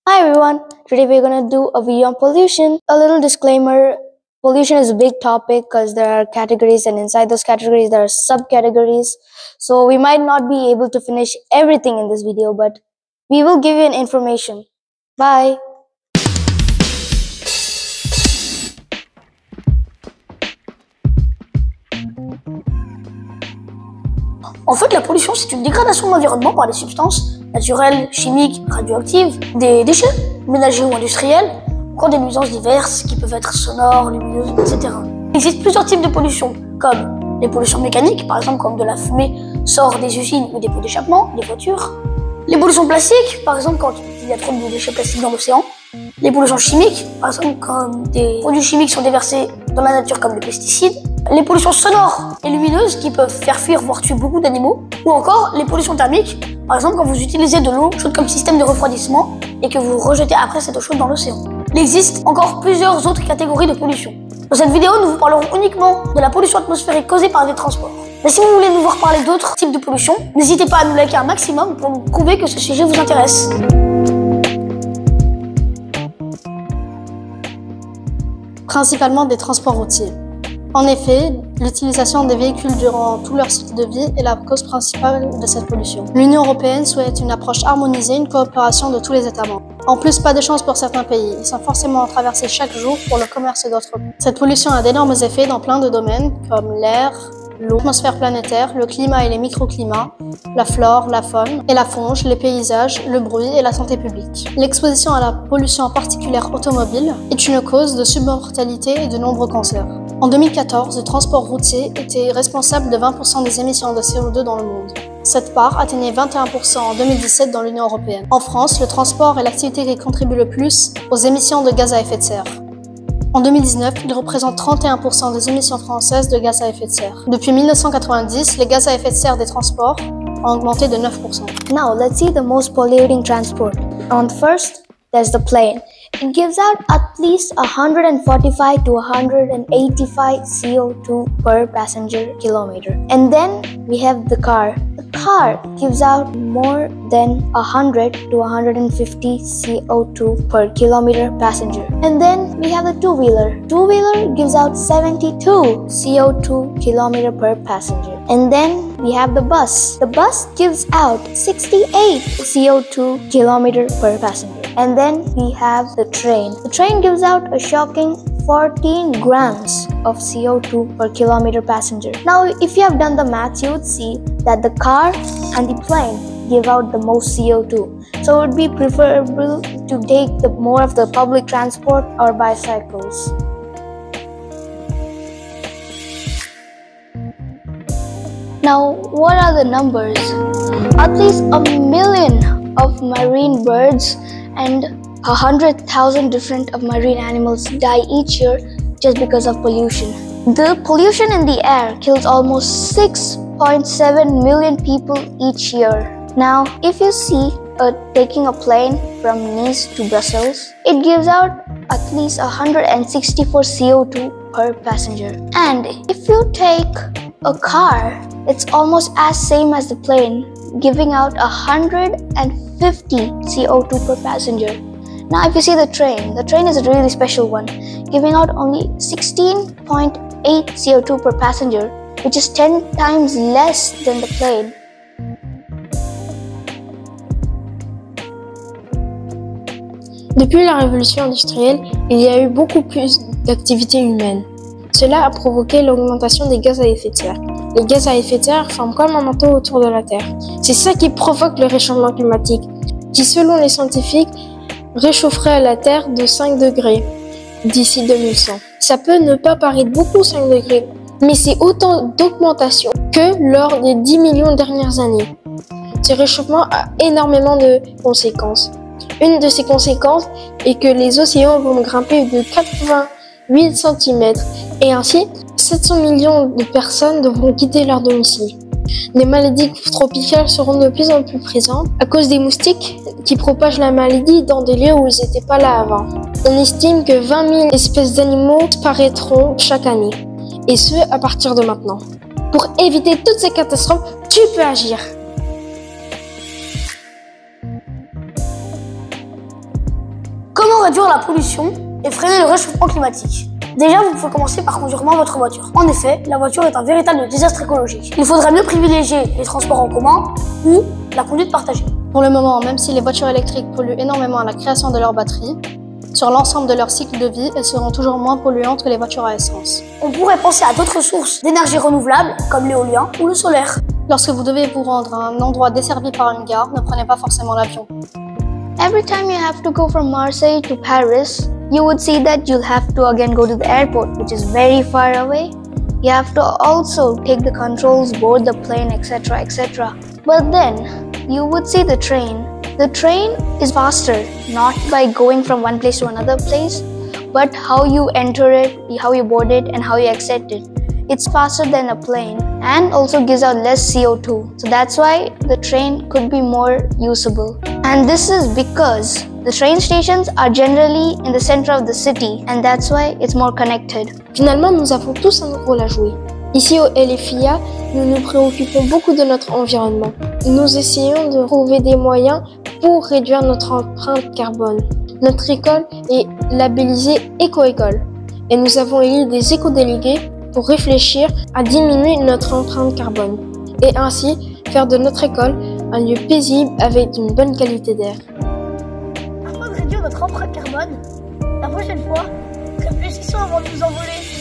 Hi everyone, today we're gonna do a video on pollution. A little disclaimer, pollution is a big topic because there are categories and inside those categories there are subcategories. So we might not be able to finish everything in this video, but we will give you an information. Bye! En fait, la pollution, c'est une dégradation de l'environnement par des substances naturelles, chimiques, radioactives, des déchets ménagers ou industriels, encore des nuisances diverses qui peuvent être sonores, lumineuses, etc. Il existe plusieurs types de pollution, comme les pollutions mécaniques, par exemple comme de la fumée sort des usines ou des pots d'échappement, des voitures. Les pollutions plastiques, par exemple quand il y a trop de déchets plastiques dans l'océan. Les pollutions chimiques, par exemple quand des produits chimiques sont déversés dans la nature comme les pesticides. Les pollutions sonores et lumineuses qui peuvent faire fuir voire tuer beaucoup d'animaux. Ou encore les pollutions thermiques, par exemple quand vous utilisez de l'eau chaude comme système de refroidissement et que vous rejetez après cette eau chaude dans l'océan. Il existe encore plusieurs autres catégories de pollution. Dans cette vidéo, nous vous parlerons uniquement de la pollution atmosphérique causée par les transports. Mais si vous voulez nous voir parler d'autres types de pollution, n'hésitez pas à nous liker un maximum pour nous prouver que ce sujet vous intéresse. Principalement des transports routiers. En effet, l'utilisation des véhicules durant tout leur cycle de vie est la cause principale de cette pollution. L'Union européenne souhaite une approche harmonisée, une coopération de tous les États membres. En plus, pas de chance pour certains pays, ils sont forcément traversés chaque jour pour le commerce d'autres pays. Cette pollution a d'énormes effets dans plein de domaines, comme l'air, l'eau, l'atmosphère planétaire, le climat et les microclimats, la flore, la faune et la fonge, les paysages, le bruit et la santé publique. L'exposition à la pollution particulière automobile est une cause de submortalité et de nombreux cancers. En 2014, le transport routier était responsable de 20% des émissions de CO2 dans le monde. Cette part atteignait 21% en 2017 dans l'Union européenne. En France, le transport est l'activité qui contribue le plus aux émissions de gaz à effet de serre. En 2019, il représente 31% des émissions françaises de gaz à effet de serre. Depuis 1990, les gaz à effet de serre des transports ont augmenté de 9%. Now let's see the most polluting transport. On first, there's the plane. It gives out at least 145 to 185 CO2 per passenger kilometer. And then we have the car. The car gives out more than 100 to 150 CO2 per kilometer passenger. And then we have the two-wheeler. Two-wheeler gives out 72 CO2 kilometer per passenger. And then we have the bus. The bus gives out 68 CO2 kilometer per passenger. And then we have the train. The train gives out a shocking 14 grams of CO2 per kilometer passenger. Now, if you have done the maths, you would see that the car and the plane give out the most CO2. So it would be preferable to take more of the public transport or bicycles. Now, what are the numbers? At least 1 million of marine birds and 100,000 different of marine animals die each year just because of pollution. The pollution in the air kills almost 6.7 million people each year. Now, if you see taking a plane from Nice to Brussels, it gives out at least 164 CO2 per passenger. And if you take a car, it's almost as same as the plane, giving out 150 CO2 per passenger. Now if you see the train is a really special one, giving out only 16.8 CO2 per passenger, which is 10 times less than the plane. Depuis la révolution industrielle, il y a eu beaucoup plus d'activités humaines. Cela a provoqué l'augmentation des gaz à effet de serre. Les gaz à effet de serre forment comme un manteau autour de la Terre. C'est ça qui provoque le réchauffement climatique, qui selon les scientifiques réchaufferait la Terre de 5 degrés d'ici 2100. Ça peut ne pas paraître beaucoup 5 degrés, mais c'est autant d'augmentation que lors des 10 millions dernières années. Ce réchauffement a énormément de conséquences. Une de ces conséquences est que les océans vont grimper de 88 cm et ainsi 700 millions de personnes devront quitter leur domicile. Les maladies tropicales seront de plus en plus présentes à cause des moustiques qui propagent la maladie dans des lieux où ils n'étaient pas là avant. On estime que 20 000 espèces d'animaux disparaîtront chaque année, et ce à partir de maintenant. Pour éviter toutes ces catastrophes, tu peux agir. réduire la pollution et freiner le réchauffement climatique? Déjà, vous pouvez commencer par conduire moins votre voiture. En effet, la voiture est un véritable désastre écologique. Il faudrait mieux privilégier les transports en commun ou la conduite partagée. Pour le moment, même si les voitures électriques polluent énormément à la création de leur batterie, sur l'ensemble de leur cycle de vie, elles seront toujours moins polluantes que les voitures à essence. On pourrait penser à d'autres sources d'énergie renouvelable comme l'éolien ou le solaire. Lorsque vous devez vous rendre à un endroit desservi par une gare, ne prenez pas forcément l'avion. Every time you have to go from Marseille to Paris, you would see that you'll have to again go to the airport, which is very far away. You have to also take the controls, board the plane, etc., etc. But then, you would see the train. The train is faster, not by going from one place to another place, but how you enter it, how you board it, and how you exit it. It's faster than a plane and also gives out less CO2. So that's why the train could be more usable. And this is because the train stations are generally in the center of the city, and that's why it's more connected. Finalement, nous avons tous un rôle à jouer. Ici au LFIA, nous nous préoccupons beaucoup de notre environnement. Nous essayons de trouver des moyens pour réduire notre empreinte carbone. Notre école est labellisée éco-école et nous avons élu des éco-délégués pour réfléchir à diminuer notre empreinte carbone et ainsi faire de notre école un lieu paisible avec une bonne qualité d'air. Afin de réduire notre empreinte carbone, la prochaine fois, réfléchissons avant de nous envoler.